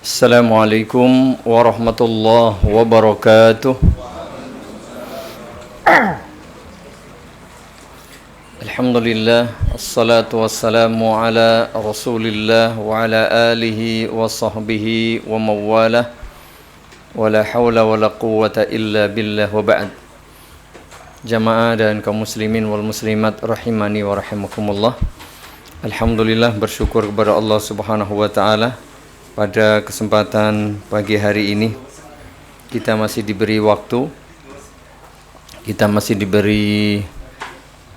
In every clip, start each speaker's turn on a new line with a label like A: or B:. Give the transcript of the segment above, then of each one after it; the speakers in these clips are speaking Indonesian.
A: Assalamualaikum warahmatullahi wabarakatuh. Alhamdulillah, assalatu wassalamu ala rasulillah wa ala alihi wa sahbihi wa mawalah, wa la hawla wa la quwwata illa billah wa ba'd. Jamaah dan kaum muslimin wal muslimat rahimani wa rahimakumullah. Alhamdulillah, bersyukur kepada Allah subhanahu wa ta'ala. Pada kesempatan pagi hari ini kita masih diberi waktu, kita masih diberi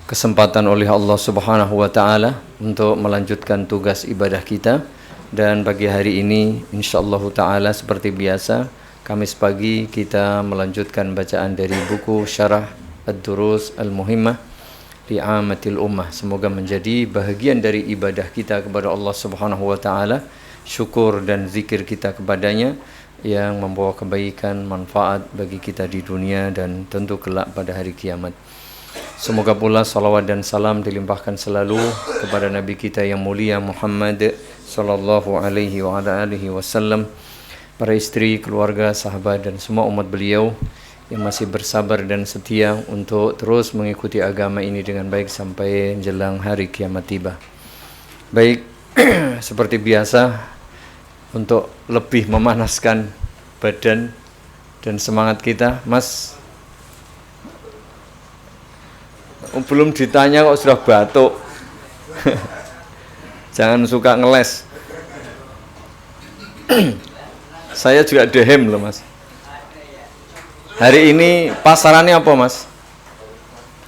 A: kesempatan oleh Allah subhanahu wa ta'ala untuk melanjutkan tugas ibadah kita. Dan pagi hari ini insyaallah ta'ala seperti biasa, Kamis pagi kita melanjutkan bacaan dari buku Syarah Ad-Durus Al-Muhimmah li Amatil Ummah. Semoga menjadi bahagian dari ibadah kita kepada Allah subhanahu wa ta'ala, syukur dan zikir kita kepadanya yang membawa kebaikan, manfaat bagi kita di dunia dan tentu kelak pada hari kiamat. Semoga pula salawat dan salam dilimpahkan selalu kepada Nabi kita yang mulia Muhammad sallallahu alaihi wa ala alihi wasallam, para istri, keluarga, sahabat dan semua umat beliau yang masih bersabar dan setia untuk terus mengikuti agama ini dengan baik sampai menjelang hari kiamat tiba. Baik, seperti biasa, untuk lebih memanaskan badan dan semangat kita, Mas, belum ditanya kok sudah batuk. Jangan suka ngeles. Saya juga dehem loh, Mas. Hari ini pasarannya apa, Mas?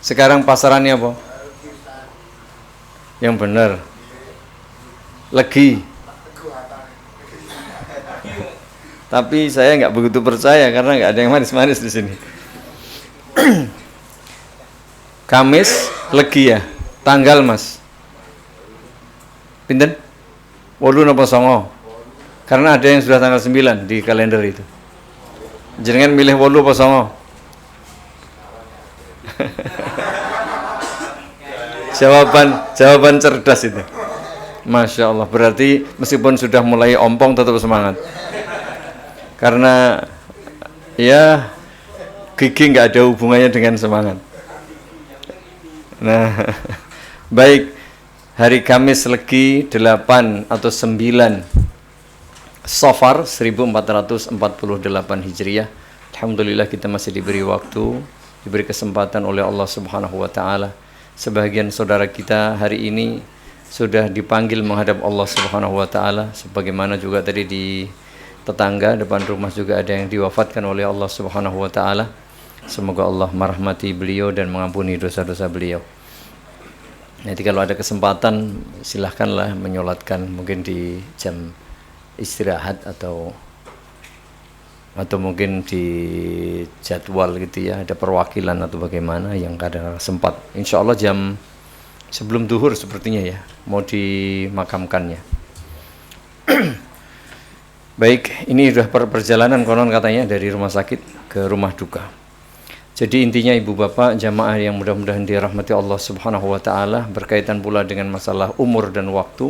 A: Sekarang pasarannya apa? Yang benar. Legi. Tapi saya nggak begitu percaya karena nggak ada yang manis-manis di sini. Kamis legi ya, tanggal, Mas. Pinten? 8 napa 9? Karena ada yang sudah tanggal 9 di kalender itu. Jenengan milih 8 apa 9? Jawaban cerdas itu. Masya Allah, berarti meskipun sudah mulai ompong tetap semangat. Karena ya gigi nggak ada hubungannya dengan semangat. Nah, baik, hari Kamis Legi 8 atau 9 Safar 1448 Hijriah. Alhamdulillah kita masih diberi waktu, diberi kesempatan oleh Allah Subhanahu wa taala. Sebagian saudara kita hari ini sudah dipanggil menghadap Allah Subhanahu wa taala, sebagaimana juga tadi di tetangga depan rumah juga ada yang diwafatkan oleh Allah Subhanahu wa taala. Semoga Allah merahmati beliau dan mengampuni dosa-dosa beliau. Nanti kalau ada kesempatan silahkanlah menyolatkan, mungkin di jam istirahat atau mungkin di jadwal gitu ya, ada perwakilan atau bagaimana yang kadang sempat. Insya Allah jam sebelum duhur sepertinya ya, mau dimakamkannya. Baik, ini sudah perjalanan konon katanya dari rumah sakit ke rumah duka. Jadi intinya ibu bapak jamaah yang mudah-mudahan dirahmati Allah Subhanahu wa taala, berkaitan pula dengan masalah umur dan waktu.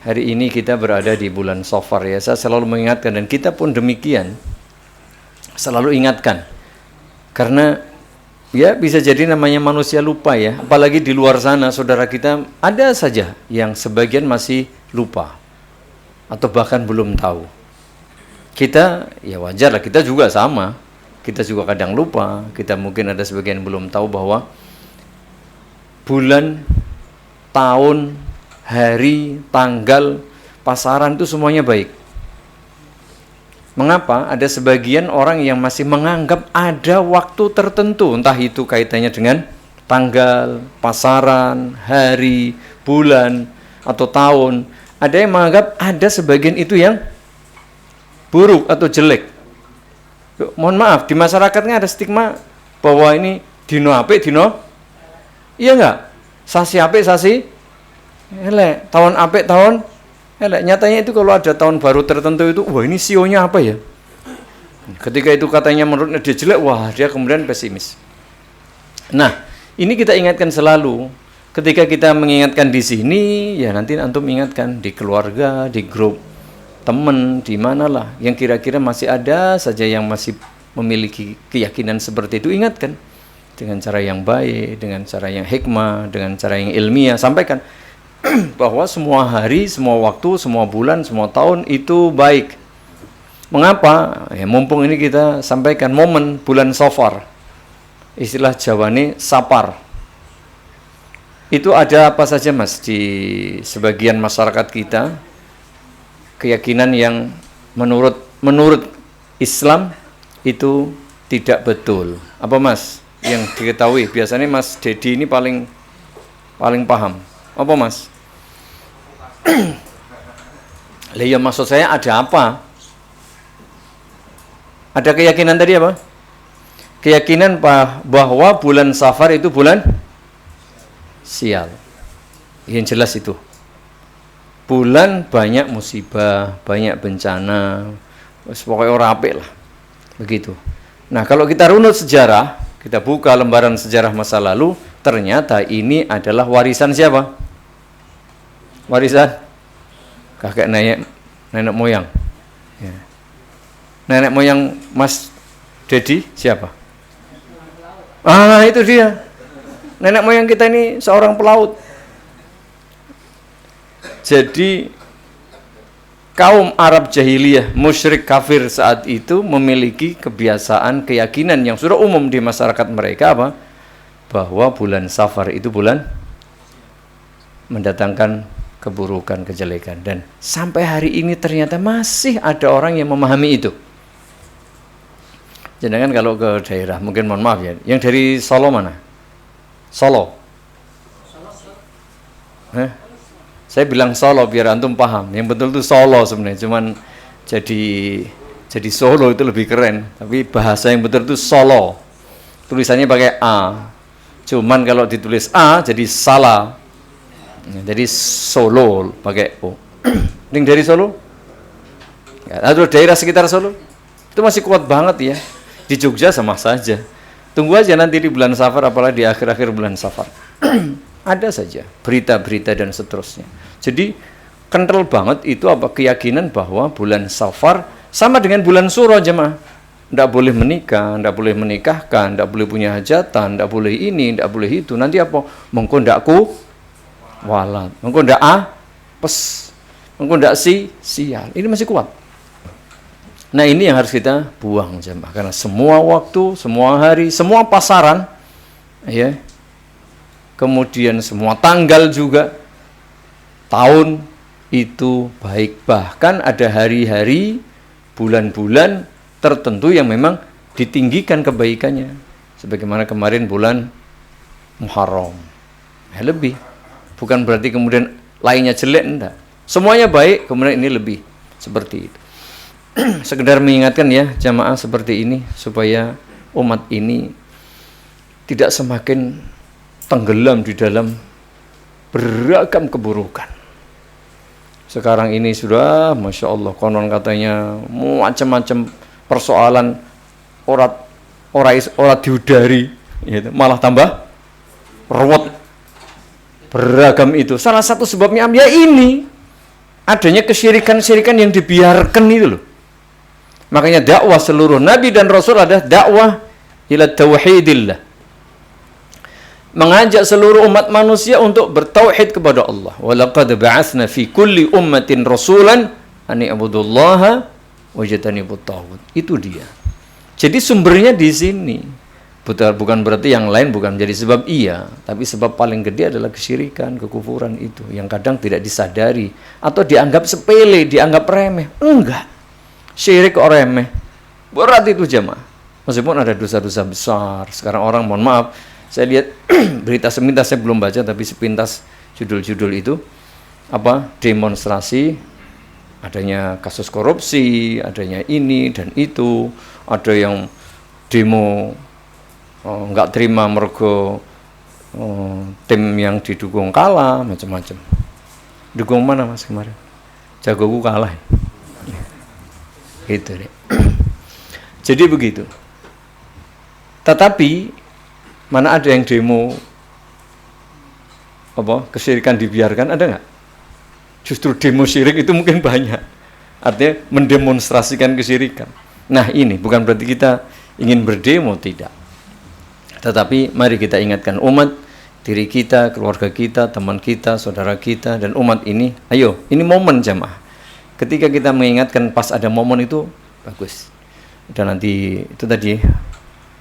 A: Hari ini kita berada di bulan Safar ya. Saya selalu mengingatkan dan kita pun demikian. Selalu ingatkan. Karena ya bisa jadi namanya manusia lupa ya. Apalagi di luar sana saudara kita ada saja yang sebagian masih lupa atau bahkan belum tahu. Kita ya wajar lah, kita juga sama, kita juga kadang lupa, kita mungkin ada sebagian belum tahu bahwa bulan, tahun, hari, tanggal, pasaran itu semuanya baik. Mengapa? Ada sebagian orang yang masih menganggap ada waktu tertentu, entah itu kaitannya dengan tanggal, pasaran, hari, bulan, atau tahun. Ada yang menganggap ada sebagian itu yang buruk atau jelek. Mohon maaf, di masyarakatnya ada stigma bahwa ini dino apik, dino iya enggak? Sasi apik, sasi elek, tahun apik, tahun elek. Nyatanya itu kalau ada tahun baru tertentu itu, wah ini sionya apa ya? Ketika itu katanya menurutnya dia jelek, wah dia kemudian pesimis. Nah, ini kita ingatkan selalu. Ketika kita mengingatkan di sini, ya nanti antum ingatkan di keluarga, di grup teman, di manalah yang kira-kira masih ada saja yang masih memiliki keyakinan seperti itu, ingatkan dengan cara yang baik, dengan cara yang hikmah, dengan cara yang ilmiah, sampaikan bahwa semua hari, semua waktu, semua bulan, semua tahun itu baik. Mengapa? Ya, mumpung ini kita sampaikan momen bulan Safar, istilah Jawa ini sapar. Itu ada apa saja Mas di sebagian masyarakat kita, keyakinan yang menurut Islam itu tidak betul. Apa Mas yang diketahui? Biasanya Mas Dedi ini paling paham. Apa Mas? Lah ya, maksud saya ada apa? Ada keyakinan tadi apa? Keyakinan bahwa bulan Safar itu bulan sial. Yang jelas itu. Bulan banyak musibah, banyak bencana. Pokoknya orang apik lah. Begitu. Nah, kalau kita runut sejarah, kita buka lembaran sejarah masa lalu, ternyata ini adalah warisan siapa? Warisan kakek nenek moyang. Ya. Nenek moyang Mas Dedi siapa? Ah, itu dia. Nenek moyang kita ini seorang pelaut. Jadi kaum Arab jahiliyah, musyrik kafir saat itu memiliki kebiasaan, keyakinan yang sudah umum di masyarakat mereka apa? Bahwa bulan Safar itu bulan mendatangkan keburukan, kejelekan. Dan sampai hari ini ternyata masih ada orang yang memahami itu. Jangan kalau ke daerah, mungkin mohon maaf ya, yang dari Solo mana? Solo. Saya bilang Solo biar antum paham. Yang betul itu Solo sebenarnya, cuman jadi Solo itu lebih keren. Tapi bahasa yang betul itu Solo. Tulisannya pakai A. Cuman kalau ditulis A jadi salah. Jadi Solo pakai O. Yang dari Solo? Atau daerah sekitar Solo? Itu masih kuat banget ya. Di Jogja sama saja. Tunggu aja nanti di bulan Safar, apalagi di akhir-akhir bulan Safar. Ada saja berita-berita dan seterusnya. Jadi kental banget itu apa keyakinan bahwa bulan Safar sama dengan bulan Suro jemaah. Tidak boleh menikah, tidak boleh menikahkan, tidak boleh punya hajatan, tidak boleh ini, tidak boleh itu. Nanti apa? Mengko ndakku walat, mengko ndak apes, mengko ndak sial. Ini masih kuat. Nah, ini yang harus kita buang jemaah, karena semua waktu, semua hari, semua pasaran ya. Kemudian semua tanggal juga, tahun itu baik. Bahkan ada hari-hari, bulan-bulan tertentu yang memang ditinggikan kebaikannya. Sebagaimana kemarin bulan Muharram. Lebih. Bukan berarti kemudian lainnya jelek, enggak. Semuanya baik, kemudian ini lebih. Seperti itu. Sekedar mengingatkan ya jamaah seperti ini, supaya umat ini tidak semakin tenggelam di dalam beragam keburukan. Sekarang ini sudah, Masya Allah, konon katanya macam-macam persoalan orang diudari, gitu. Malah tambah ruwet. Beragam itu. Salah satu sebabnya ya ini adanya kesyirikan-syirikan yang dibiarkan itu loh. Makanya dakwah seluruh nabi dan rasul adalah dakwah ila tauhidillah. Mengajak seluruh umat manusia untuk bertauhid kepada Allah. Wa laqad ba'atsna fi kulli ummatin rasulan an i'budullaha wajtanibut taghut. Itu dia. Jadi sumbernya di sini. Bukan berarti yang lain bukan menjadi sebab iya, tapi sebab paling gede adalah kesyirikan, kekufuran itu yang kadang tidak disadari atau dianggap sepele, dianggap remeh. Enggak. Syirik kok remeh. Berat itu jemaah. Meskipun ada dosa-dosa besar. Sekarang orang, mohon maaf, saya lihat berita sepintas, saya belum baca, tapi sepintas judul-judul itu apa? Demonstrasi, adanya kasus korupsi, adanya ini dan itu, ada yang demo nggak terima mergo tim yang didukung kalah, macam-macam. Dukung mana Mas kemarin? Jagoku kalah. Gitu deh. Jadi begitu. Tetapi mana ada yang demo kesyirikan dibiarkan, ada nggak? Justru demo syirik itu mungkin banyak. Artinya mendemonstrasikan kesyirikan. Nah ini bukan berarti kita ingin berdemo, tidak. Tetapi mari kita ingatkan umat, diri kita, keluarga kita, teman kita, saudara kita, dan umat ini. Ayo, ini momen jamaah. Ketika kita mengingatkan pas ada momen itu, bagus. Dan nanti itu tadi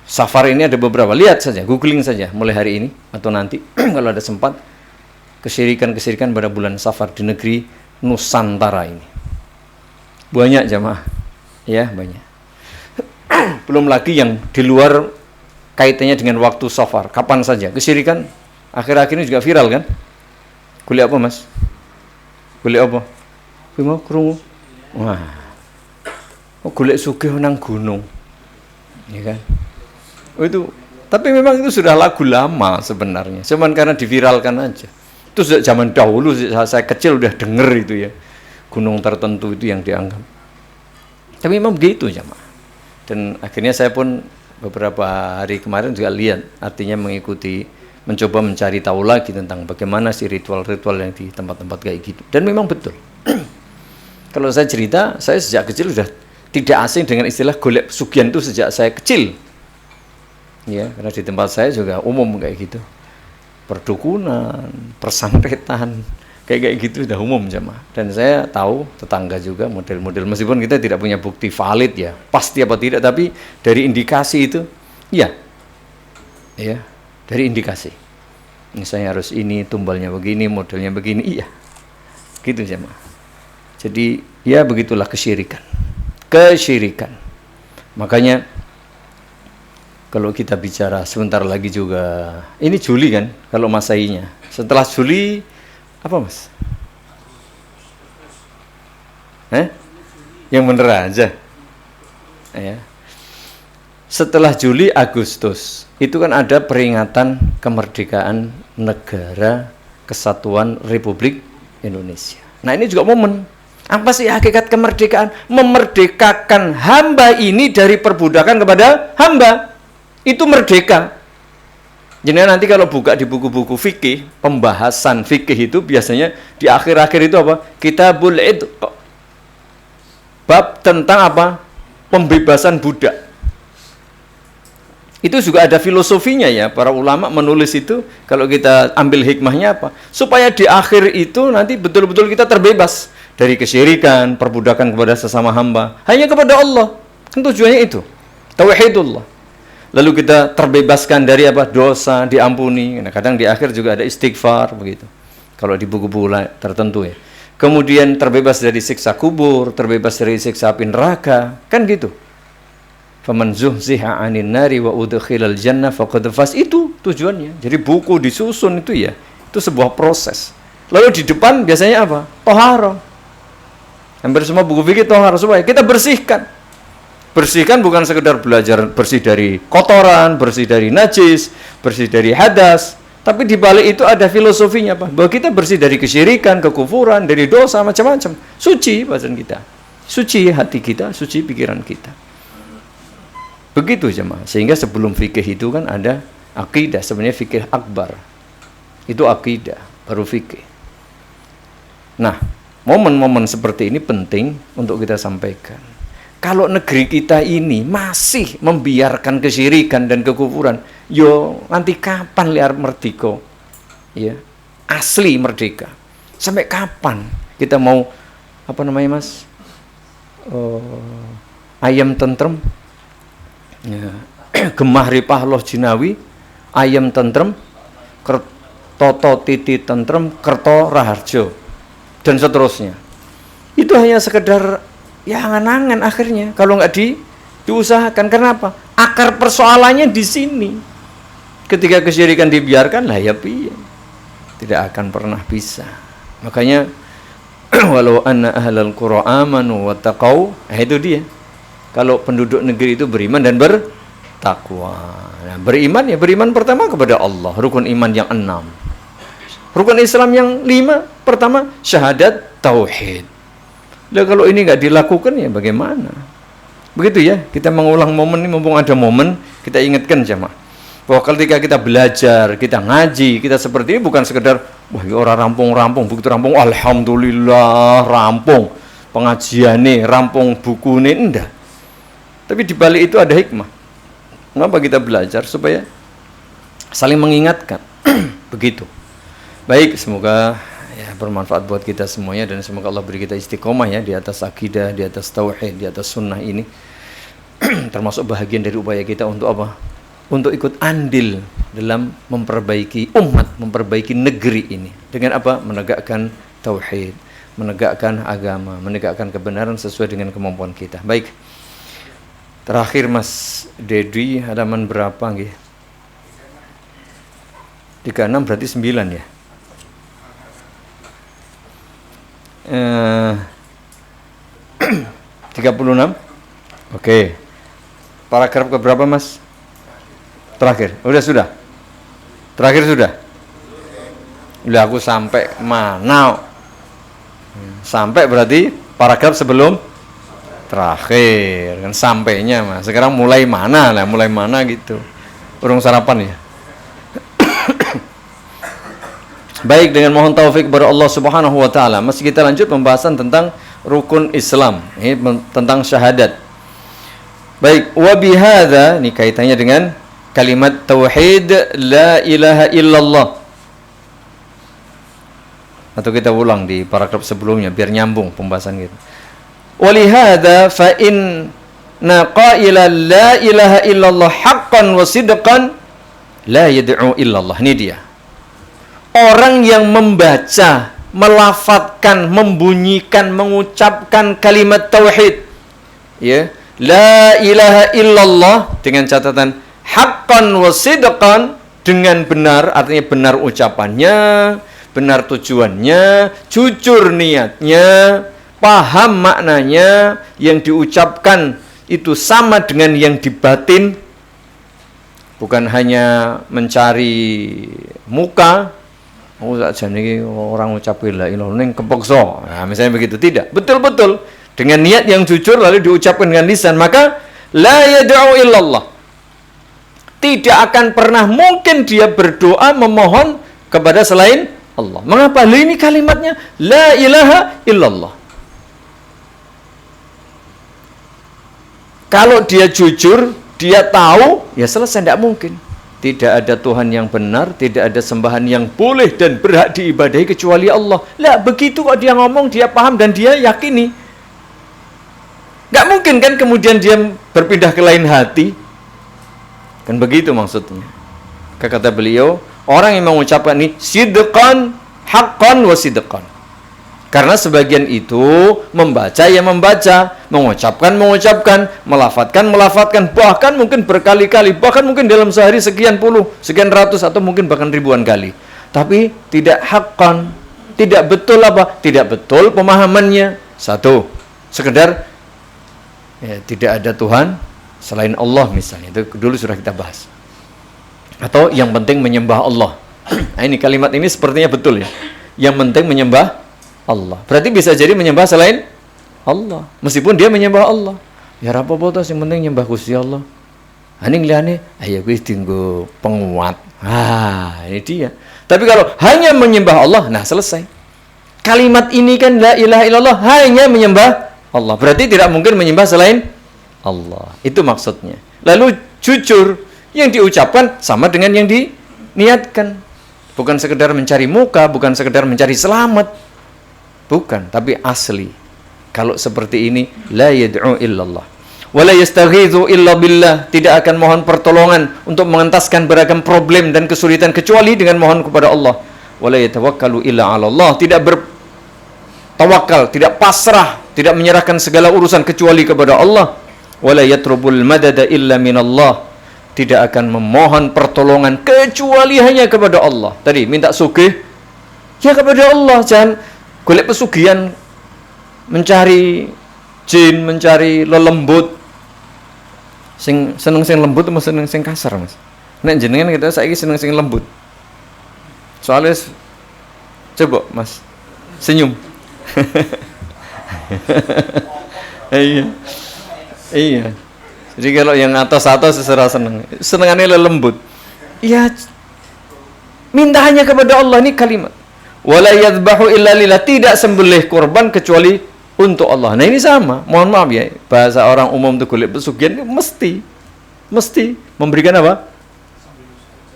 A: safar ini ada beberapa, lihat saja, googling saja mulai hari ini atau nanti kalau ada sempat, kesyirikan pada bulan safar di negeri Nusantara ini banyak jamaah, ya banyak. Belum lagi yang di luar kaitannya dengan waktu safar, kapan saja kesyirikan akhir-akhir ini juga viral kan. Kuliah apa mas? Kuliah apa? Kuliah kerungu? Wah, golek sugih nang gunung, ya kan? Oh itu, tapi memang itu sudah lagu lama sebenarnya, cuman karena diviralkan aja. Itu sejak zaman dahulu, saya kecil udah denger itu ya, gunung tertentu itu yang dianggap. Tapi memang begitu jamaah. Dan akhirnya saya pun beberapa hari kemarin juga lihat, artinya mengikuti, mencoba mencari tahu lagi tentang bagaimana sih ritual-ritual yang di tempat-tempat kayak gitu. Dan memang betul. Kalau saya cerita, saya sejak kecil sudah tidak asing dengan istilah golek sugihan itu sejak saya kecil. Ya, karena di tempat saya juga umum kayak gitu. Perdukunan, persangretan, kayak gitu sudah umum jamaah. Dan saya tahu tetangga juga model-model, meskipun kita tidak punya bukti valid ya, pasti apa tidak, tapi dari indikasi itu, ya, dari indikasi. Misalnya harus ini, tumbalnya begini, modelnya begini, iya, gitu jamaah. Jadi ya begitulah kesyirikan. Makanya kalau kita bicara sebentar lagi juga, ini Juli kan, kalau Masehinya. Setelah Juli, apa mas? Yang bener aja. Ya. Setelah Juli, Agustus, itu kan ada peringatan kemerdekaan negara Kesatuan Republik Indonesia. Nah ini juga momen. Apa sih hakikat kemerdekaan? Memerdekakan hamba ini dari perbudakan kepada hamba. Itu merdeka. Jadi nanti kalau buka di buku-buku fikih, pembahasan fikih itu biasanya di akhir-akhir itu apa? Kitabul Idq. Bab tentang apa? Pembebasan budak. Itu juga ada filosofinya ya, para ulama menulis itu, kalau kita ambil hikmahnya apa? Supaya di akhir itu nanti betul-betul kita terbebas dari kesyirikan, perbudakan kepada sesama hamba, hanya kepada Allah. Kan tujuannya itu, tauhidullah. Lalu kita terbebaskan dari apa? Dosa, diampuni. Nah, kadang di akhir juga ada istighfar begitu. Kalau di buku-buku tertentu ya. Kemudian terbebas dari siksa kubur, terbebas dari siksa api neraka, kan gitu. Faman zuhziha 'anil nari wa udkhilal jannah faqad faz. Itu tujuannya. Jadi buku disusun itu ya, itu sebuah proses. Lalu di depan biasanya apa? Tohara. Hampir semua buku fikih tohara supaya kita bersihkan. Bersihkan bukan sekedar belajar bersih dari kotoran, bersih dari najis, bersih dari hadas, tapi di balik itu ada filosofinya apa? Bahwa kita bersih dari kesyirikan, kekufuran, dari dosa macam-macam. Suci badan kita, suci hati kita, suci pikiran kita. Begitu jemaah. Sehingga sebelum fikih itu kan ada akidah, sebenarnya fikih akbar. Itu akidah, baru fikih. Nah, momen-momen seperti ini penting untuk kita sampaikan. Kalau negeri kita ini masih membiarkan kesyirikan dan kekufuran, yo nanti kapan liar merdeka? Ya, asli merdeka. Sampai kapan kita mau apa namanya mas? Ayam tentrem, ya. Gemah ripah loh jinawi, ayam tentrem, toto titi tentrem, kerto raharjo, dan seterusnya. Itu hanya sekedar ya angan-angan akhirnya kalau nggak diusahakan. Kenapa? Akar persoalannya di sini. Ketika kesyirikan dibiarkan lah ya piye, tidak akan pernah bisa. Makanya walau anna ahlal qura amanu wattaqau, itu dia. Kalau penduduk negeri itu beriman dan bertakwa. Nah, beriman ya beriman pertama kepada Allah, rukun iman yang 6. Rukun Islam yang 5, pertama syahadat tauhid. Nah, kalau ini nggak dilakukan ya bagaimana? Begitu ya, kita mengulang momen ini, mumpung ada momen, kita ingatkan jamaah bahwa ketika kita belajar, kita ngaji, kita seperti ini bukan sekedar wah orang rampung-rampung, begitu rampung alhamdulillah rampung. pengajiane, rampung bukune, enggak. Tapi di balik itu ada hikmah. Mengapa kita belajar? Supaya saling mengingatkan. Begitu. Baik, semoga ya bermanfaat buat kita semuanya, dan semoga Allah beri kita istiqomah ya di atas akidah, di atas tauhid, di atas sunnah ini. Termasuk bahagian dari upaya kita untuk apa? Untuk ikut andil dalam memperbaiki umat, memperbaiki negeri ini. Dengan apa? Menegakkan tauhid, menegakkan agama, menegakkan kebenaran sesuai dengan kemampuan kita. Baik. Terakhir Mas Dedi, halaman berapa nggih? 36 berarti 9 ya. 36. Oke. Paragraf ke berapa Mas? Terakhir. Sudah. Terakhir sudah. Udah aku sampai mana? Sampai berarti paragraf sebelum terakhir. Kan sampainya Mas. Sekarang mulai mana lah? Mulai mana gitu. Urung sarapan ya. Baik, dengan mohon taufik kepada Allah Subhanahu wa taala, masih kita lanjut pembahasan tentang rukun Islam, ini tentang syahadat. Baik, wa bihadza, ini kaitannya dengan kalimat tauhid la ilaha illallah. Atau kita ulang di paragraf sebelumnya biar nyambung pembahasan kita. Wa lihadza fa inna qaila la ilaha illallah haqqan wa sidqan la yad'u illallah. Ini dia. Orang yang membaca, melafadzkan, membunyikan, mengucapkan kalimat tauhid, ya, la ilaha illallah, dengan catatan haqqan wa sidqan, dengan benar, artinya benar ucapannya, benar tujuannya, jujur niatnya, paham maknanya, yang diucapkan itu sama dengan yang dibatin, bukan hanya mencari muka. Jadi orang ucap la ilaha illallah kepeksa. Nah, misalnya begitu, tidak. Betul-betul dengan niat yang jujur lalu diucapkan dengan lisan, maka la yad'u illallah. Tidak akan pernah mungkin dia berdoa memohon kepada selain Allah. Mengapa? Ini kalimatnya la ilaha illallah. Kalau dia jujur, dia tahu, ya selesai, tidak mungkin. Tidak ada Tuhan yang benar, tidak ada sembahan yang boleh dan berhak diibadahi kecuali Allah. Lah, begitu kok dia ngomong, dia paham dan dia yakini. Gak mungkin kan kemudian dia berpindah ke lain hati. Kan begitu maksudnya. Kata beliau, orang yang mengucapkan ini sidqan, haqqan wa sidqan. Karena sebagian itu membaca ya membaca, mengucapkan, melafadzkan, bahkan mungkin berkali-kali, bahkan mungkin dalam sehari sekian puluh, sekian ratus, atau mungkin bahkan ribuan kali. Tapi tidak haqqan, tidak betul apa? Tidak betul pemahamannya. Satu, sekedar ya, tidak ada Tuhan selain Allah misalnya. Itu dulu sudah kita bahas. Atau yang penting menyembah Allah. Nah, ini kalimat ini sepertinya betul ya. Yang penting menyembah Allah. Berarti bisa jadi menyembah selain Allah. Meskipun dia menyembah Allah. Ya apa-apa yang penting nyembah Gusti Allah. Ini ngeliane, ayo gue tinggal penguat. Ini dia. Tapi kalau hanya menyembah Allah, nah selesai. Kalimat ini kan la ilaha illallah, hanya menyembah Allah. Berarti tidak mungkin menyembah selain Allah. Itu maksudnya. Lalu jujur, yang diucapkan sama dengan yang diniatkan. Bukan sekedar mencari muka, bukan sekedar mencari selamat. Bukan, tapi asli. Kalau seperti ini, la yad'u illallah. Wa la yastaghithu illa billah. Tidak akan mohon pertolongan untuk mengentaskan beragam problem dan kesulitan kecuali dengan mohon kepada Allah. Wa la yatawakkalu illa 'ala Allah. Tidak bertawakal, tidak pasrah, tidak menyerahkan segala urusan kecuali kepada Allah. Wa la yatrubul madada illa minallah. Tidak akan memohon pertolongan kecuali hanya kepada Allah. Tadi minta sugih, ya kepada Allah. Jangan golek pesugihan, mencari jin, mencari lelembut. Seneng sing lembut atau seneng sing kasar, Mas? Nek jenengan kita saiki seneng sing lembut. Soalnya coba, Mas, senyum. Iya. Jadi kalau yang atas-atas seserah seneng. Senengannya lembut. Iya. Minta hanya kepada Allah, ini kalimat. Wala yadhbahu illa lillah, tidak sembelih kurban kecuali untuk Allah. Nah ini sama, mohon maaf ya, bahasa orang umum itu golek pesugihan mesti memberikan apa?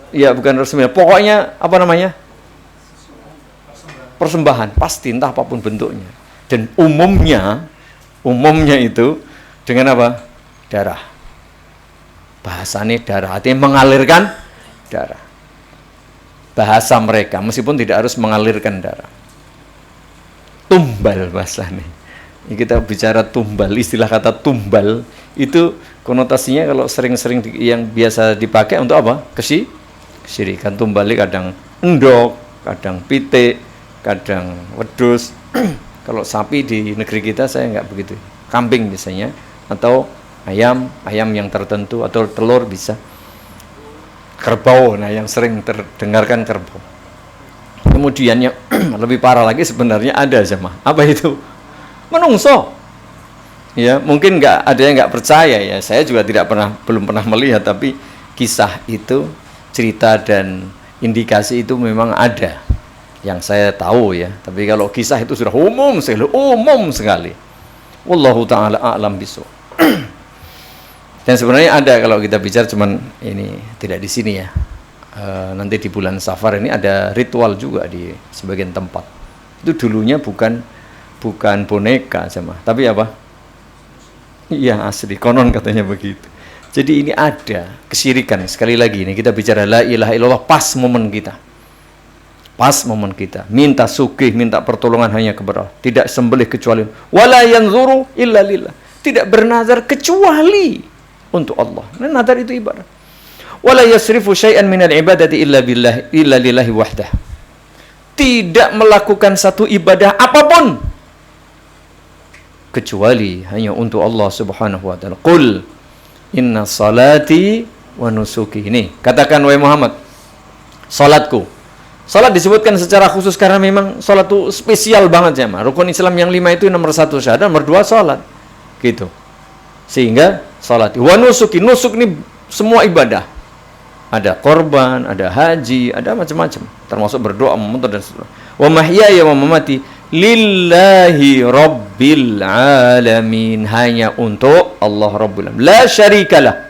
A: Ya bukan resmi, pokoknya apa namanya? Persembahan, pasti entah apapun bentuknya. Dan umumnya itu dengan apa? Darah. Bahasanya darah, artinya mengalirkan darah. Bahasa mereka, meskipun tidak harus mengalirkan darah. Tumbal bahasanya. Ini kita bicara tumbal, istilah kata tumbal itu konotasinya kalau sering-sering yang biasa dipakai untuk apa? Kesyirikan. Tumbali kadang endok, kadang pitik, kadang wedus. Kalau sapi di negeri kita saya nggak begitu. Kambing biasanya, atau ayam yang tertentu, atau telur bisa. Kerbau, nah yang sering terdengarkan kerbau. Kemudian yang lebih parah lagi sebenarnya ada jemaah. Apa itu? Menungso. Ya, mungkin ada yang nggak percaya ya. Saya juga belum pernah melihat, tapi kisah itu, cerita dan indikasi itu memang ada. Yang saya tahu ya. Tapi kalau kisah itu sudah umum sekali. Wallahu taala a'lam bishawab. Dan sebenarnya ada, kalau kita bicara, cuman ini tidak di sini ya. Nanti di bulan Safar ini ada ritual juga di sebagian tempat. Itu dulunya bukan boneka sama, tapi apa? Iya asli, konon katanya begitu. Jadi ini ada kesyirikan. Sekali lagi ini kita bicara la ilaha illallah pas momen kita. Minta sugih, minta pertolongan hanya kepada Allah. Tidak sembelih kecuali wala yanzuru illa lillah. Tidak bernazar kecuali untuk Allah. Nah, nazar itu ibadah. Wala yasrifu syai'an minal ibadati illa lillahi wahdah. Tidak melakukan satu ibadah apapun kecuali hanya untuk Allah Subhanahu wa taala. Qul inna salati wa nusuki. Ini katakan wahai Muhammad, salatku. Salat disebutkan secara khusus karena memang salat itu spesial banget ya, rukun Islam yang 5 itu nomor 1 syahadat, nomor 2 salat. Gitu. Sehingga salat wa nusuki, nusuk ini semua ibadah. Ada korban, ada haji, ada macam-macam, termasuk berdoa, memotor dan sebagainya. Wa mahyaya wa mamati lillahi rabbil alamin, hanya untuk Allah Rabbul Alamin. La syarikalah.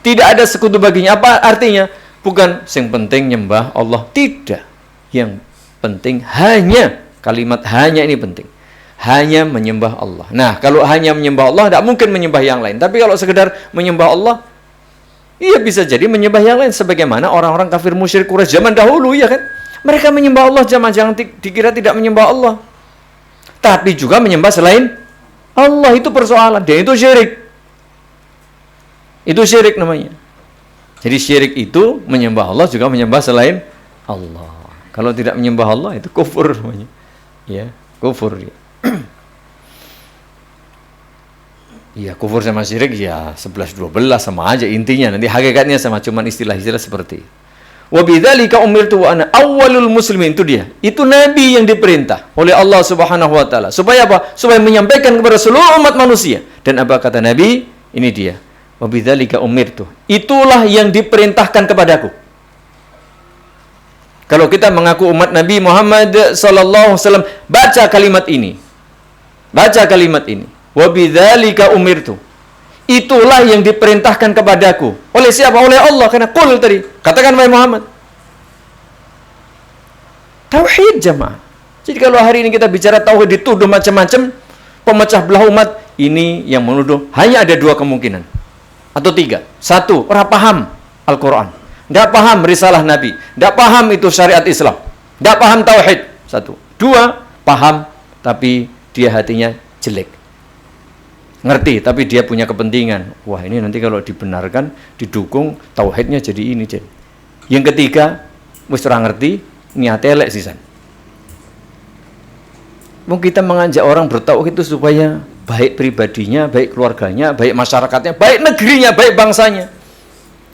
A: Tidak ada sekutu baginya. Apa artinya? Bukan yang penting nyembah Allah, tidak. Yang penting hanya, kalimat hanya ini penting. Hanya menyembah Allah. Nah, kalau hanya menyembah Allah, tidak mungkin menyembah yang lain. Tapi kalau sekedar menyembah Allah, iya bisa jadi menyembah yang lain. Sebagaimana orang-orang kafir musyrik Quraisy zaman dahulu, ya kan? Mereka menyembah Allah, jangan dikira tidak menyembah Allah. Tapi juga menyembah selain Allah, itu persoalan. Dan itu syirik. Itu syirik namanya. Jadi syirik itu menyembah Allah juga menyembah selain Allah. Kalau tidak menyembah Allah itu kufur namanya. Ya, kufur ya. Iya, kufur sama syirik ya 11-12 sama aja intinya. Nanti hakikatnya sama, cuman istilah-istilah seperti. Wa bidzalika umirtu wa ana awwalul muslimin, itu dia. Itu nabi yang diperintah oleh Allah Subhanahu wa taala. Supaya apa? Supaya menyampaikan kepada seluruh umat manusia. Dan apa kata Nabi? Ini dia. Wa bidzalika umirtu. Itulah yang diperintahkan kepadaku. Kalau kita mengaku umat Nabi Muhammad sallallahu alaihi wasallam, baca kalimat ini. Baca kalimat ini. Wa bidzalika umirtu. Itulah yang diperintahkan kepadaku. Oleh siapa? Oleh Allah. Karena qul tadi. Katakan wahai Muhammad. Tauhid jemaah. Jadi kalau hari ini kita bicara tauhid dituduh macam-macam, pemecah belah umat, ini yang menuduh hanya ada 2 kemungkinan. Atau 3. 1, orang paham Al-Quran. Tidak paham risalah Nabi. Tidak paham itu syariat Islam. Tidak paham tauhid. 1. 2, paham tapi dia hatinya jelek. Ngerti tapi dia punya kepentingan. Wah, ini nanti kalau dibenarkan, didukung, tauhidnya jadi ini. Yang ketiga, wis ora ngerti, niat elek sisan. Mau kita mengajak orang bertauhid itu supaya baik pribadinya, baik keluarganya, baik masyarakatnya, baik negerinya, baik bangsanya.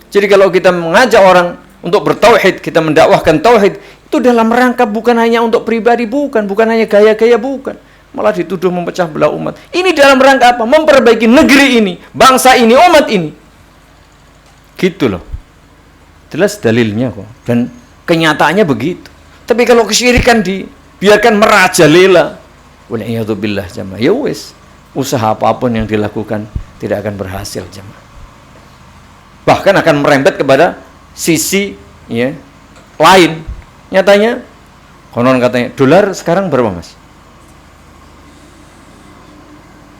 A: Jadi kalau kita mengajak orang untuk bertauhid, kita mendakwahkan tauhid, itu dalam rangka bukan hanya untuk pribadi, bukan hanya gaya-gaya, bukan. Malah dituduh memecah belah umat. Ini dalam rangka apa? Memperbaiki negeri ini, bangsa ini, umat ini. Gitu loh. Jelas dalilnya kok. Dan kenyataannya begitu. Tapi kalau kesyirikan dibiarkan merajalela, Wal'iyadzubillah jamaah. Ya wis, usaha apapun yang dilakukan tidak akan berhasil jamaah. Bahkan akan merembet kepada sisi ya lain. Nyatanya konon katanya dolar sekarang berapa mas?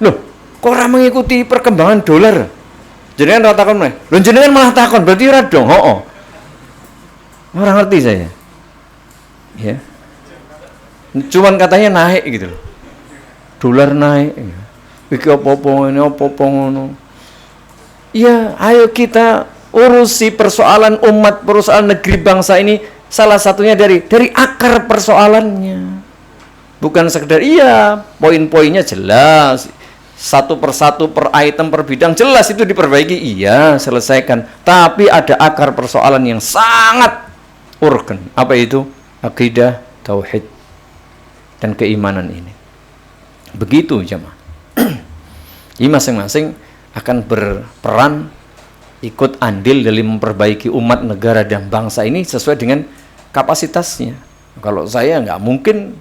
A: Loh, kok orang mengikuti perkembangan dolar? Jenengan rata takon meh. Loh jenengan malah takon, berarti ora dong. Hooh. Ora ngerti saya. Ya. Cuman katanya naik gitu loh. Dolar naik. Iki apa-apa ini, apa-apa ngono. Ya, ayo kita urusi persoalan umat, persoalan negeri bangsa ini, salah satunya dari akar persoalannya. Bukan sekedar iya, poin-poinnya jelas. Satu persatu, per item, per bidang jelas itu diperbaiki, iya, selesaikan. Tapi ada akar persoalan yang sangat urgen. Apa itu? Akidah, tauhid, dan keimanan ini. Begitu jemaah. Jadi masing-masing akan berperan ikut andil dalam memperbaiki umat, negara, dan bangsa ini sesuai dengan kapasitasnya. Kalau saya nggak mungkin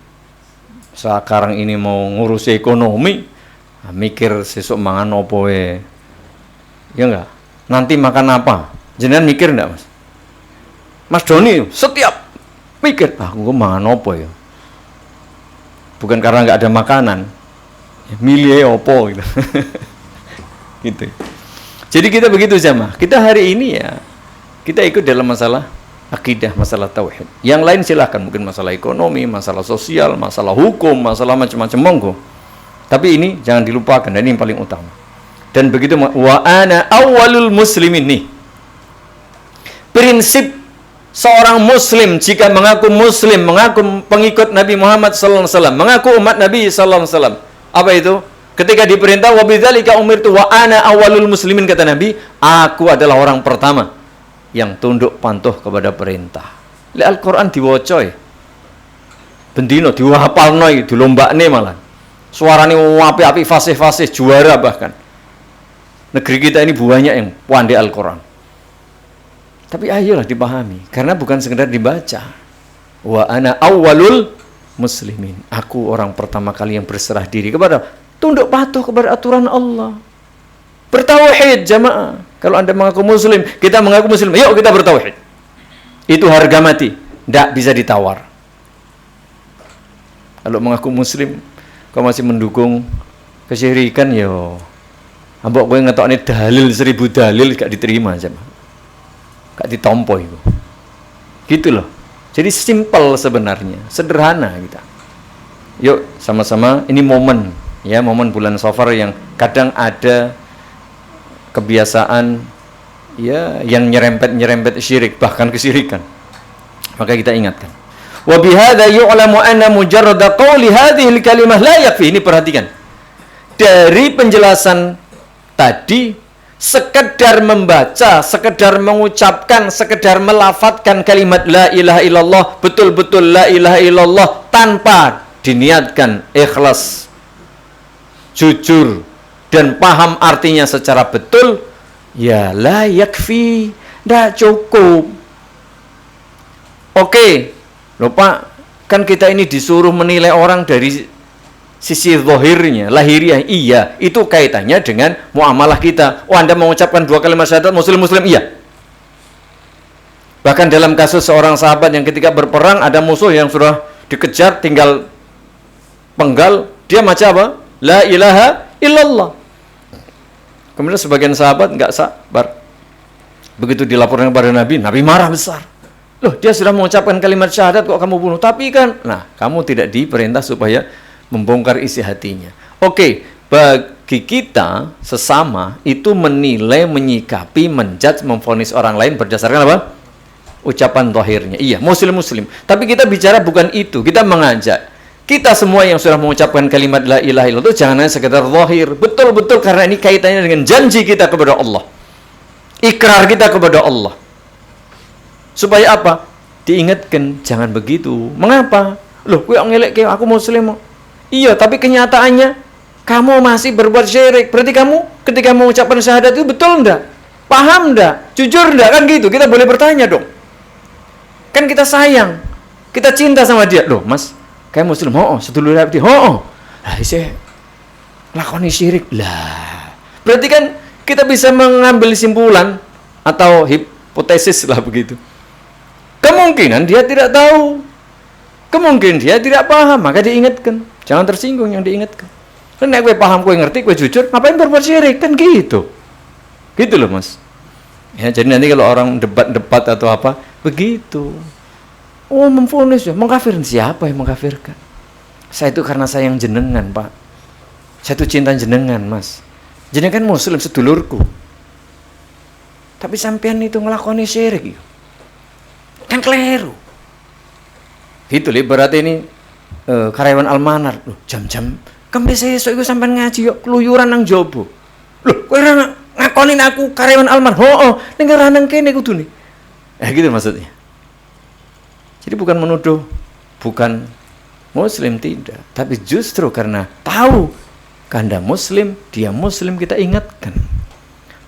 A: sekarang ini mau ngurusi ekonomi, mikir sesuk mangan opo ya nggak? Nanti makan apa? Jenengan mikir nggak mas? Mas Doni setiap mikir, aku mangan opo ya? Bukan karena nggak ada makanan, milih opo gitu. Gitu. Jadi kita begitu jamaah. Kita hari ini ya kita ikut dalam masalah akidah, masalah tauhid. Yang lain silahkan, mungkin masalah ekonomi, masalah sosial, masalah hukum, masalah macam-macam monggo. Tapi ini jangan dilupakan, dan ini yang paling utama. Dan begitu wa ana awwalul muslimin nih. Prinsip seorang muslim jika mengaku muslim, mengaku pengikut Nabi Muhammad sallallahu alaihi wasallam, mengaku umat Nabi sallallahu alaihi wasallam. Apa itu? Ketika diperintah wa bidzalika umirtu wa ana awwalul muslimin, kata Nabi, aku adalah orang pertama yang tunduk patuh kepada perintah. Li Al-Qur'an diwaca bendino diwahapalno dilombakne malah. Suarane api-api, fasih-fasih, juara bahkan. Negeri kita ini banyak yang pandai Al-Qur'an. Tapi ayolah dipahami, karena bukan sekedar dibaca. Wa ana awwalul muslimin. Aku orang pertama kali yang berserah diri kepada, tunduk patuh kepada aturan Allah. Bertauhid jamaah. Kalau Anda mengaku muslim, kita mengaku muslim, yuk kita bertauhid. Itu harga mati, tidak bisa ditawar. Kalau mengaku muslim, kau masih mendukung kesyirikan, yo ambok kowe ngetokne dalil 1000 dalil gak diterima jamaah. Gak ditompo itu. Gitu loh. Jadi simpel sebenarnya, sederhana kita. Yuk sama-sama, ini momen ya, momen bulan Safar yang kadang ada kebiasaan ya yang nyerempet syirik, bahkan kesyirikan. Maka kita ingatkan. Wa bihadza yu'lamu anna mujarrad qawli hadhihi al-kalimah la yakfi. Ini perhatikan. Dari penjelasan tadi, sekedar membaca, sekedar mengucapkan, sekedar melafadzkan kalimat la ilaha illallah, betul-betul la ilaha illallah tanpa diniatkan ikhlas, jujur, dan paham artinya secara betul, ya la yakfi, tidak cukup. Oke, lupa kan kita ini disuruh menilai orang dari sisi zahirnya, lahiriah, iya, itu kaitannya dengan muamalah kita. Oh, Anda mengucapkan 2 kalimat syahadat muslim, iya. Bahkan dalam kasus seorang sahabat yang ketika berperang ada musuh yang sudah dikejar, tinggal penggal, dia macam apa? La ilaha illallah. Kemudian sebagian sahabat nggak sabar. Begitu dilaporkan kepada Nabi, Nabi marah besar. Loh, dia sudah mengucapkan kalimat syahadat kok kamu bunuh? Tapi kan, nah, kamu tidak diperintah supaya membongkar isi hatinya. Oke, bagi kita sesama itu menilai, menyikapi, menjudge, memvonis orang lain berdasarkan apa? Ucapan zahirnya. Iya, muslim. Tapi kita bicara bukan itu. Kita mengajak kita semua yang sudah mengucapkan kalimat la ilaha illallah itu jangan hanya sekedar zahir. Betul-betul, karena ini kaitannya dengan janji kita kepada Allah, ikrar kita kepada Allah. Supaya apa? Diingatkan, jangan begitu. Mengapa? Loh, gue ngelek kayak aku muslim. Iya, tapi kenyataannya kamu masih berbuat syirik. Berarti kamu ketika mengucapkan syahadat itu betul enggak? Paham enggak? Jujur enggak? Kan gitu. Kita boleh bertanya dong. Kan kita sayang, kita cinta sama dia. Loh, Mas, kayak muslim, sedulur hati, Lah isih lakoni syirik. Lah, berarti kan kita bisa mengambil simpulan atau hipotesis lah begitu. Kemungkinan dia tidak tahu, kemungkinan dia tidak paham, maka diingatkan. Jangan tersinggung yang diingatkan. Karena gue paham, gue ngerti, gue jujur, ngapain berbuat syirik? Kan gitu. Gitu loh mas. Ya, jadi nanti kalau orang debat-debat atau apa, begitu. Oh, memvonis ya, mengkafirkan. Siapa yang mengkafirkan? Saya itu karena sayang jenengan, Pak. Saya itu cinta jenengan, mas. Jenengan kan muslim sedulurku. Tapi sampean itu ngelakoni syirik. Kan keliru. Gitu loh, berarti ini karyawan Almanar. Loh, jam-jam kembe sesuk iku sampean ngaji yuk keluyuran nang jobo. Loh, kowe ora ngakonin aku karyawan Almanar. Hooh, ning ora nang kene kudune. Gitu maksudnya. Jadi bukan menuduh, bukan muslim, tidak. Tapi justru karena tahu Anda muslim, dia muslim, kita ingatkan.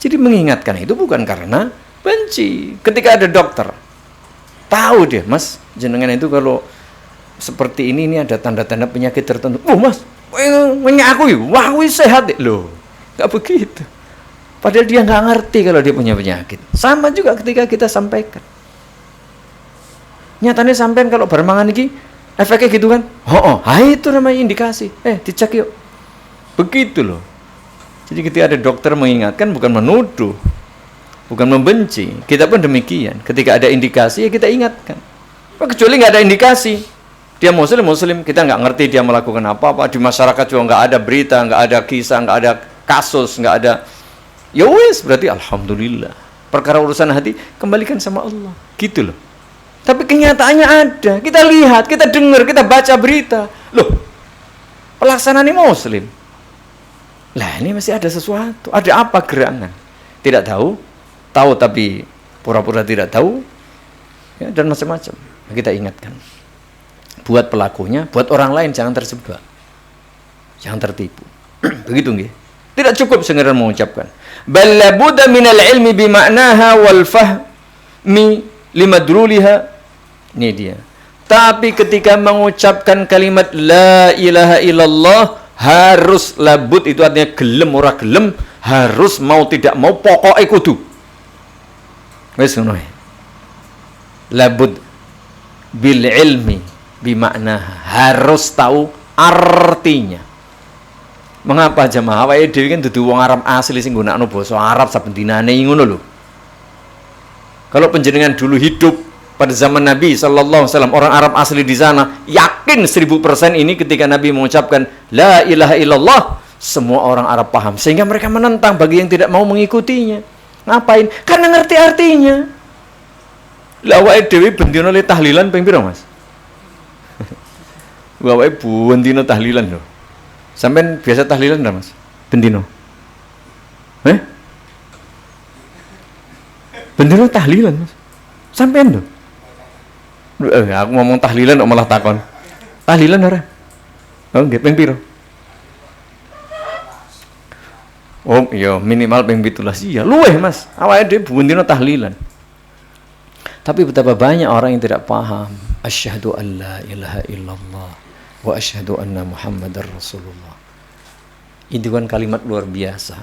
A: Jadi mengingatkan itu bukan karena benci. Ketika ada dokter, tahu dia, mas, jenengan itu kalau seperti ini ada tanda-tanda penyakit tertentu. Oh mas, aku wah sehat deh. Loh, nggak begitu. Padahal dia nggak ngerti kalau dia punya penyakit. Sama juga ketika kita sampaikan. Nyatanya sampean kalau bermangan ini efeknya gitu kan? Itu namanya indikasi. Dicek yuk. Begitu loh. Jadi ketika ada dokter mengingatkan, bukan menuduh, bukan membenci. Kita pun demikian. Ketika ada indikasi, ya kita ingatkan. Kecuali nggak ada indikasi, dia muslim, kita nggak ngerti dia melakukan apa-apa. Di masyarakat juga nggak ada berita, nggak ada kisah, nggak ada kasus, nggak ada. Ya wes, berarti alhamdulillah. Perkara urusan hati kembalikan sama Allah. Gitu loh. Tapi kenyataannya ada. Kita lihat, kita dengar, kita baca berita. Loh, pelaksanaan muslim. Lah ini masih ada sesuatu. Ada apa gerangan? Tidak tahu. Tahu tapi pura-pura tidak tahu. Ya, dan macam-macam. Kita ingatkan. Buat pelakunya, buat orang lain jangan terjebak. Jangan tertipu. Begitu nggih. Tidak cukup sekedar mengucapkan. Bal labudda minal ilmi bima'naha wal fahmi limadluliha. Ini dia. Tapi ketika mengucapkan kalimat la ilaha illallah, harus labud, itu artinya gelem ora gelem, harus mau tidak mau, pokoknya kudu. Wes ngono. Labud bil ilmi bima'naha, harus tahu artinya. Mengapa jamaah awake dhewe kan dudu wong Arab asli sing nggunakno basa Arab saben dinane ngono lho. Kalau panjenengan dulu hidup pada zaman Nabi sallallahu alaihi wasallam, orang Arab asli di sana, yakin 1000% ini ketika Nabi mengucapkan la ilaha illallah, semua orang Arab paham, sehingga mereka menentang bagi yang tidak mau mengikutinya. Ngapain? Karena ngerti artinya. Lah awake dhewe bendina le tahlilan ping pira, Mas? Awake bendina tahlilan lho. Sampeyan biasa tahlilan enggak, Mas? Bendina. Bendina tahlilan, Mas. Sampeyan lho. Aku ngomong tahlilan kok malah takon. Tahlilan ora? Oh, nggih ping pira? Oh, iya minimal ping 17 iya. Luweh, Mas. Awake dhewe bendina tahlilan. Tapi betapa banyak orang yang tidak paham. Asyhadu an la ilaha illallah wa asyhadu anna Muhammadar Rasulullah. Itu kan kalimat luar biasa.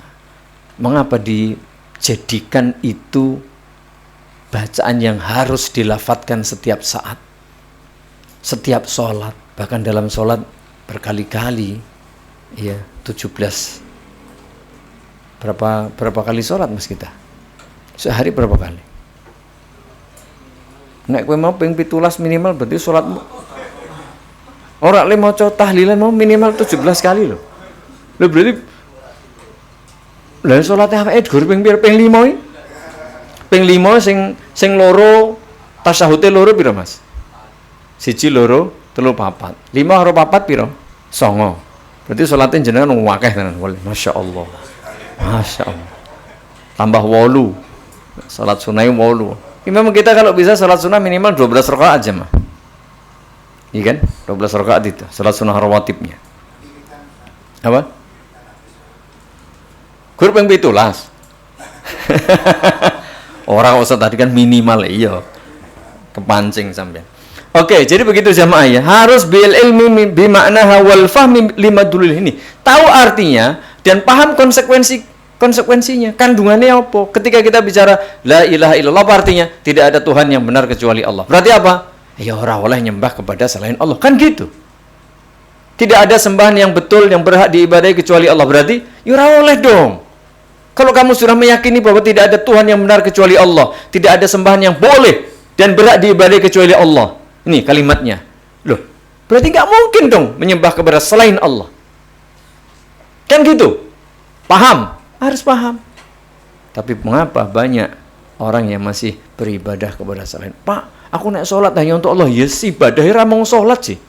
A: Mengapa dijadikan itu bacaan yang harus dilafatkan setiap saat, setiap sholat, bahkan dalam sholat berkali-kali, ya 17. Berapa kali sholat, Mas, kita? Sehari berapa kali? Nek kowe mau ping 17 minimal berarti sholatmu ora le maca tahlilan mau minimal 17 kali loh. Lho berarti lha salate awake dhuwur ping pira? Ping 5 iki. Ping 5 sing loro tasyahude loro pira, Mas? 1 2 3 4. 5 karo 4 pira? 9. Berarti salate jenengan akeh tenan. Masyaallah. Masyaallah. Tambah 8. Salat sunah 8. Memang kita kalau bisa salat sunah minimal 12 rakaat aja, mah. Iya kan? 12 rakaat itu salat sunah rawatibnya. Apa? Gur ping 17. Orang usah tadi kan minimal, iya. Kepancing sampean. Oke, jadi begitu jamaah ya. Harus bil ilmi bi ma'naha wal fahmi limadulil ini. Tahu artinya dan paham konsekuensinya. Kandungannya apa? Ketika kita bicara la ilaha illallah, apa artinya? Tidak ada Tuhan yang benar kecuali Allah. Berarti apa? Ya orang oleh nyembah kepada selain Allah. Kan gitu. Tidak ada sembahan yang betul yang berhak diibadahi kecuali Allah. Berarti ya orang oleh dong. Kalau kamu sudah meyakini bahwa tidak ada Tuhan yang benar kecuali Allah, tidak ada sembahan yang boleh dan berhak diibadahi kecuali Allah. Ini kalimatnya. Loh, berarti nggak mungkin dong menyembah kepada selain Allah. Kan gitu. Paham? Harus paham. Tapi mengapa banyak orang yang masih beribadah kepada selain? Pak, aku nak sholat hanya untuk Allah. Ya sih, ibadah ramong sholat sih.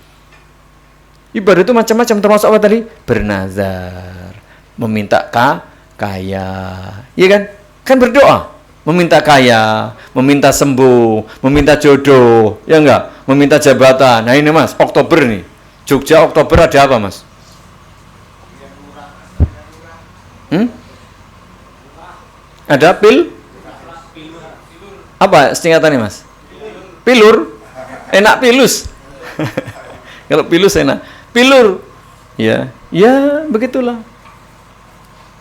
A: Ibadah itu macam-macam, termasuk apa tadi? Bernazar, meminta kaya. Iya kan? Kan berdoa. Meminta kaya, meminta sembuh, meminta jodoh, ya enggak? Meminta jabatan. Nah ini mas, Oktober nih. Jogja Oktober ada apa mas? Ada apa singkatannya mas? Pilur? Enak pilus. Kalau pilus enak. Pilur. Ya, ya begitulah.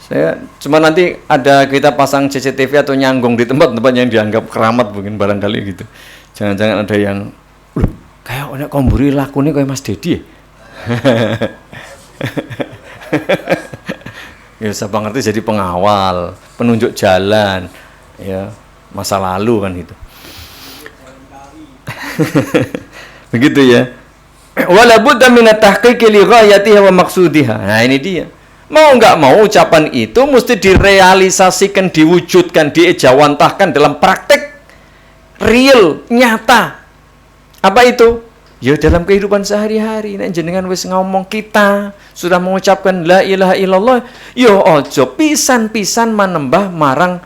A: Saya cuma nanti ada kita pasang CCTV atau nyanggung di tempat-tempat yang dianggap keramat mungkin barangkali gitu. Jangan-jangan ada yang kayak ada komburi lakune kayak Mas Dedi ya. Ya siapa ngerti jadi pengawal, penunjuk jalan ya, masa lalu kan itu. Begitu ya. Wala budda min at-tahqiqi li ghayatiha wa maqsudiha. Nah ini dia. Mau nggak mau ucapan itu mesti direalisasikan, diwujudkan, diejawantahkan dalam praktek real, nyata. Apa itu? Ya dalam kehidupan sehari-hari. Nek jenengan wis ngomong kita sudah mengucapkan la ilaha illallah, yo ojo pisan-pisan manembah marang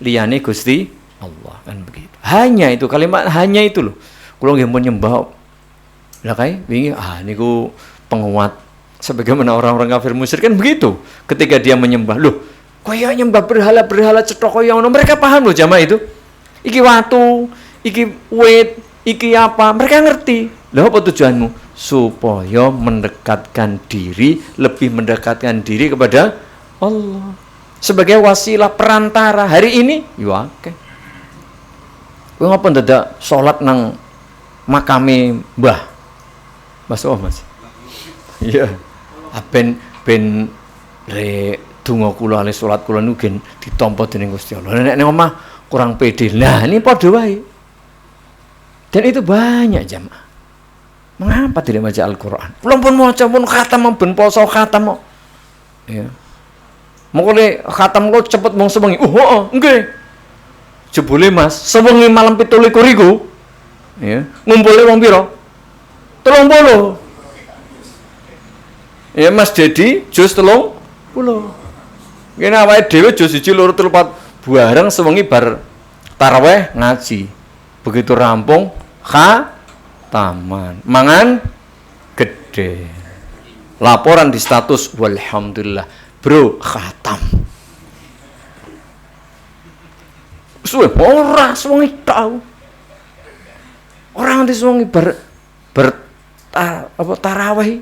A: liyane Gusti Allah kan begitu. Hanya itu kalimat hanya itu loh. Kula nggih mun nyembah lah kae wingi niku penguat sebagaimana orang-orang kafir musyrik kan begitu. Ketika dia menyembah, loh, kaya nyembah berhala-berhala cetok kaya ngono. Mereka paham loh jamaah itu. Iki watu, iki wit, iki apa? Mereka ngerti. Lah apa tujuanmu? Supaya mendekatkan diri, lebih mendekatkan diri kepada Allah. Sebagai wasilah perantara. Hari ini, yo akeh. Kowe ngapa ndadak salat nang makame Mbah? Mas Mas. Iya. Ben le donga kula le salat kula niku gen ditampa dening Gusti Allah. Nek ning omah kurang pede. Nah, ini padha wae. Dan itu banyak jamaah. Mengapa tidak baca Al-Qur'an? Pun maca pun khatam ben poso khatam kok. Ya. Mengko khatam kok cepet mung sewengi. Nggih. Jebule Mas, sewengi malam 17 iku. Ya, ngumpule wong pira? 30. Ya Mas Dedi jus 30. Kene awake dhewe jus 1 2 3 4 bareng sewengi bar tarawih ngaji. Begitu rampung khataman. Mangan gede. Laporan di status walhamdulillah, bro khatam. Suwe ora sewengi tau. Orang di sewengi tarawih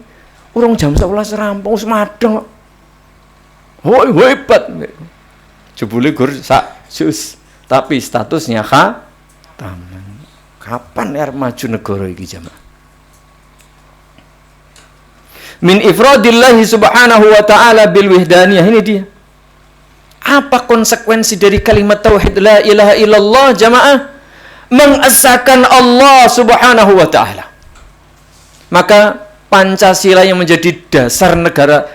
A: urung jam 11 rampung wis madeng kok. Hoi hebat. Jebule gur sak jus, tapi statusnya khatam. Kapan arep maju negara iki jamaah? Min ifradillahi subhanahu wa ta'ala bil wahdaniyah. Ini dia. Apa konsekuensi dari kalimat tauhid la ilaha illallah jamaah? Mengesahkan Allah subhanahu wa ta'ala. Maka Pancasila yang menjadi dasar negara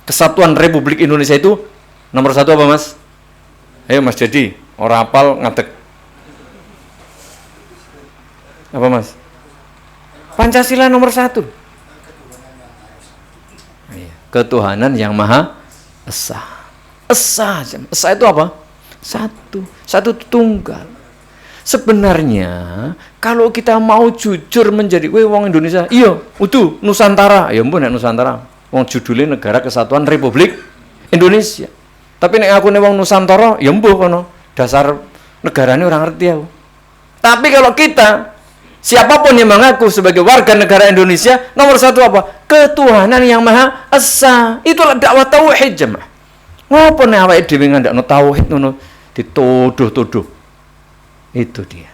A: kesatuan Republik Indonesia itu nomor 1 apa Mas? Ayo Mas Dedi, orang apal ngadeg. Apa Mas? Pancasila nomor 1. Ketuhanan yang Maha Esa. Esa itu apa? Satu tunggal. Sebenarnya kalau kita mau jujur menjadi wong Indonesia, iya, utuh Nusantara, ya ampun nek Nusantara. Wong judulnya Negara Kesatuan Republik Indonesia. Tapi nek aku nek wong Nusantara, ya mbuh kono. Dasar negarane orang ngerti aku. Tapi kalau kita Siapapun yang mengaku sebagai warga negara Indonesia, nomor satu apa? Ketuhanan yang Maha Esa. Itulah dakwah tauhid, jemaah. Ngapa nek awake dhewe ngandakno tauhid ngono dituduh-tuduh. Itu dia.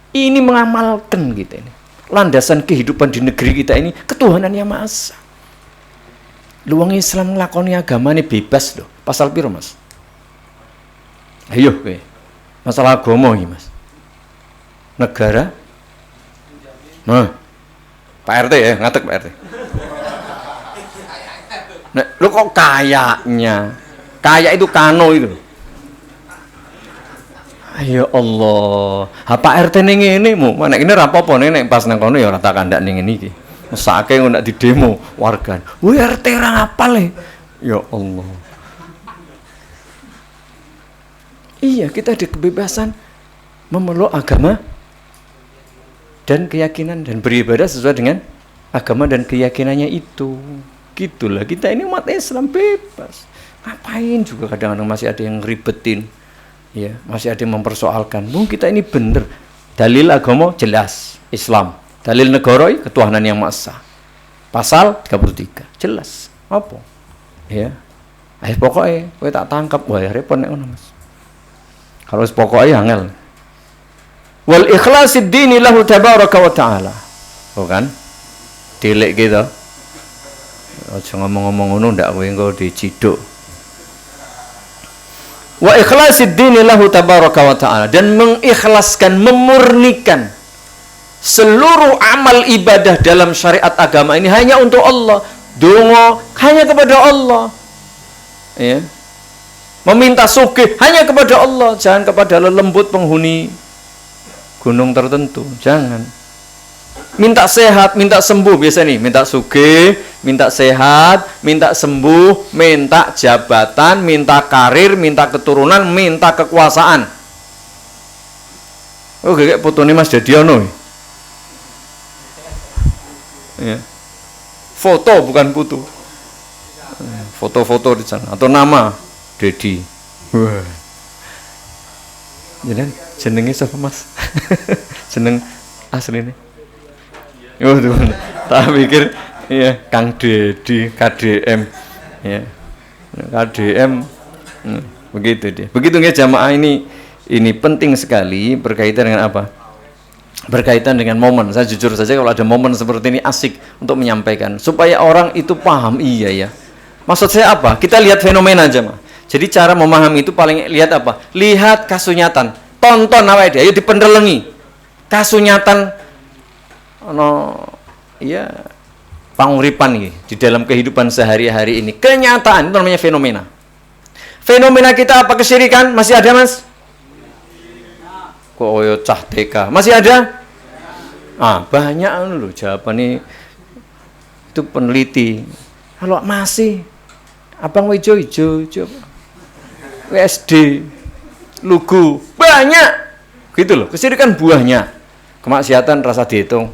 A: Ini mengamalkan kita ini. Landasan kehidupan di negeri kita ini ketuhanan yang Maha Esa. Luang Islam nglakoni agama ini bebas loh. Pasal piro, Mas? Ayo kowe. Masalah agama iki, Mas. Negara. Nah. Pak RT ya, ngatek Pak RT. Nah, lu kok kayaknya? Kayak itu kano itu. Ya Allah. Ha Pak RT ning ngene mu, nek ini ra apa-apa nek pas nang kono ya ora tak kandak ning ngene iki. Mesake ngono di demo warga. Woi RT ra ngapal e. Ya Allah. Iya, kita ada kebebasan memeluk agama dan keyakinan dan beribadah sesuai dengan agama dan keyakinannya itu. Gitulah, kita ini umat Islam bebas. Ngapain juga kadang-kadang masih ada yang ribetin. Ya, masih ada yang mempersoalkan. Kita ini bener. Dalil agama jelas, Islam. Dalil negara ketuhanan yang Maha Esa. Pasal 33 jelas. Apa? Ya. Pokoknya kowe tak tangkap, wah repot nek ngono, Mas. Kalau pokoknya angel. Wal ikhlasid dini lahu tabaraka wa ta'ala. Bukan? Dilek gitu. Aja ngomong-ngomong ngono ndak kowe engko diciduk. Wa ikhlasid dini lahu tabaraka wa ta'ala, dan mengikhlaskan, memurnikan seluruh amal ibadah dalam syariat agama ini hanya untuk Allah. Donga hanya kepada Allah. Ya. Meminta sugih hanya kepada Allah, jangan kepada lelembut penghuni gunung tertentu, jangan. Minta sehat, minta sembuh, biasa nih, minta sugih, minta sehat, minta sembuh, minta jabatan, minta karir, minta keturunan, minta kekuasaan. Oh, kayak fotone Mas Dediono. Ya. Foto bukan putu. Foto-foto di sana atau nama Dedi. Wah. Jenenge siapa, Mas? Jeneng asline. Oh, tuh. Tak pikir ya Kang Dedi, KDM. Ya. KDM. Begitu dia. Begitu nggih jamaah, ini penting sekali berkaitan dengan apa? Berkaitan dengan momen. Saya jujur saja kalau ada momen seperti ini asik untuk menyampaikan supaya orang itu paham. Iya ya. Maksud saya apa? Kita lihat fenomena aja, Mas. Jadi cara memahami itu paling lihat apa? Lihat kasunyatan. Tonton awake dhewe, ayo dipendelengi. Kasunyatan iya panguripan iki di dalam kehidupan sehari-hari ini. Kenyataan itu namanya fenomena. Fenomena kita apa? Kesyirikan masih ada, Mas? Kok oyo cah TK masih ada? Banyak loh jawabannya itu peneliti. Kalau masih Abang Wijo WSD Lugu banyak gitu loh. Kesyirikan buahnya, kemaksiatan rasa dihitung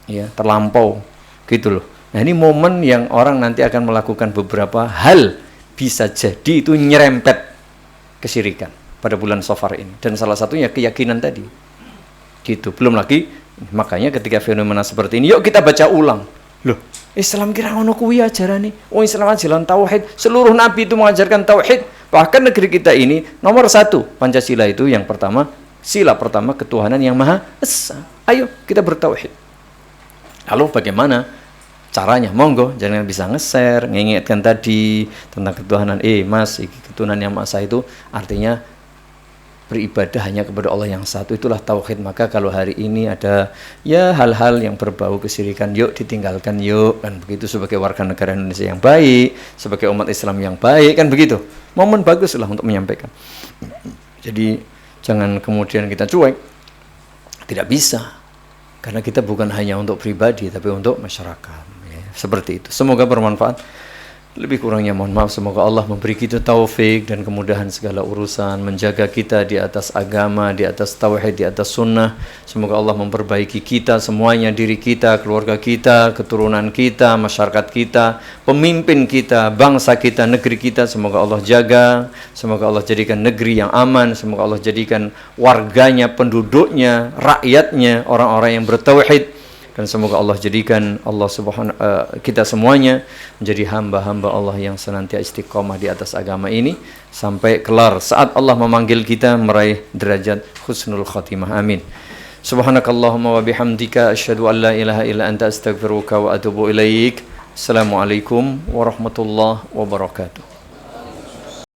A: ya, terlampau gitu loh. Nah, ini momen yang orang nanti akan melakukan beberapa hal, bisa jadi itu nyerempet kesyirikan pada bulan Safar ini, dan salah satunya keyakinan tadi gitu. Belum lagi makanya ketika fenomena seperti ini, yuk kita baca ulang. Loh, Islam kira ngono kuwi ajarane. Oh, Islam ajaran tauhid. Seluruh nabi itu mengajarkan tauhid. Bahkan negeri kita ini nomor 1 Pancasila itu yang pertama, sila pertama ketuhanan yang Maha Esa. Ayo kita bertauhid. Lalu bagaimana caranya? Monggo, jangan bisa nge-share, ngingetkan tadi tentang ketuhanan. Mas, ketuhanan yang Maha Esa itu artinya beribadah hanya kepada Allah yang satu, itulah tauhid. Maka kalau hari ini ada ya hal-hal yang berbau kesyirikan, yuk ditinggalkan, yuk, kan begitu, sebagai warga negara Indonesia yang baik, sebagai umat Islam yang baik, kan begitu. Momen bagus lah untuk menyampaikan. Jadi jangan kemudian kita cuek. Tidak bisa, karena kita bukan hanya untuk pribadi tapi untuk masyarakat ya. Seperti itu. Semoga bermanfaat. Lebih kurangnya mohon maaf. Semoga Allah memberi kita taufik dan kemudahan segala urusan, menjaga kita di atas agama, di atas tauhid, di atas sunnah. Semoga Allah memperbaiki kita semuanya, diri kita, keluarga kita, keturunan kita, masyarakat kita, pemimpin kita, bangsa kita, negeri kita. Semoga Allah jaga, semoga Allah jadikan negeri yang aman, semoga Allah jadikan warganya, penduduknya, rakyatnya orang-orang yang bertauhid. Dan semoga Allah jadikan kita semuanya menjadi hamba-hamba Allah yang senantiasa istiqomah di atas agama ini sampai kelar saat Allah memanggil kita meraih derajat husnul khatimah. Amin. Subhanakallahumma wa bihamdika asyhadu an la ilaha illa anta astaghfiruka wa atubu ilaik. Assalamualaikum warahmatullahi wabarakatuh.